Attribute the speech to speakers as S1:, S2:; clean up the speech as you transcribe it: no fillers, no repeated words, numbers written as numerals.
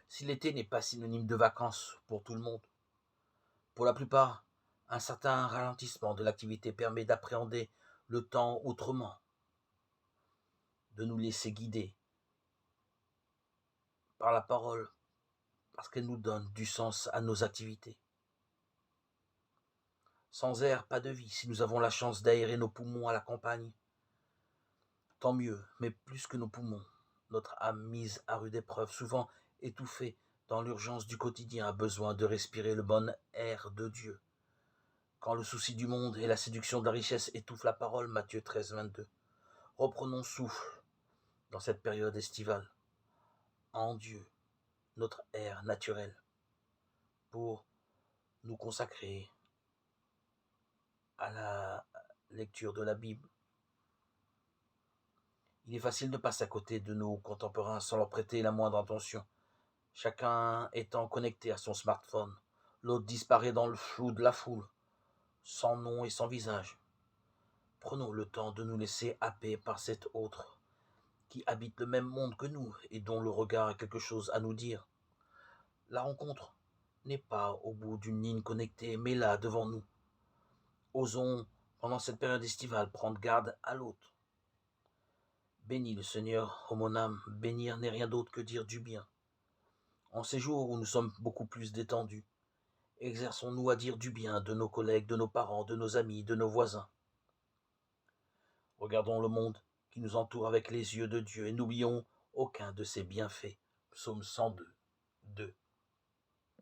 S1: Si l'été n'est pas synonyme de vacances pour tout le monde, pour la plupart, un certain ralentissement de l'activité permet d'appréhender le temps autrement, de nous laisser guider par la parole, parce qu'elle nous donne du sens à nos activités. Sans air, pas de vie. Si nous avons la chance d'aérer nos poumons à la campagne, tant mieux, mais plus que nos poumons, notre âme mise à rude épreuve, souvent étouffée dans l'urgence du quotidien, a besoin de respirer le bon air de Dieu. Quand le souci du monde et la séduction de la richesse étouffent la parole, Matthieu 13, 22. Reprenons souffle dans cette période estivale, en Dieu, notre air naturel, pour nous consacrer à la lecture de la Bible. Il est facile de passer à côté de nos contemporains sans leur prêter la moindre attention. Chacun étant connecté à son smartphone, l'autre disparaît dans le flou de la foule, sans nom et sans visage. Prenons le temps de nous laisser happer par cet autre qui habite le même monde que nous et dont le regard a quelque chose à nous dire. La rencontre n'est pas au bout d'une ligne connectée, mais là, devant nous. Osons, pendant cette période estivale, prendre garde à l'autre. Bénis le Seigneur, ô mon âme, bénir n'est rien d'autre que dire du bien. En ces jours où nous sommes beaucoup plus détendus, exerçons-nous à dire du bien de nos collègues, de nos parents, de nos amis, de nos voisins. Regardons le monde qui nous entoure avec les yeux de Dieu et n'oublions aucun de ses bienfaits. Psaume 102, 2.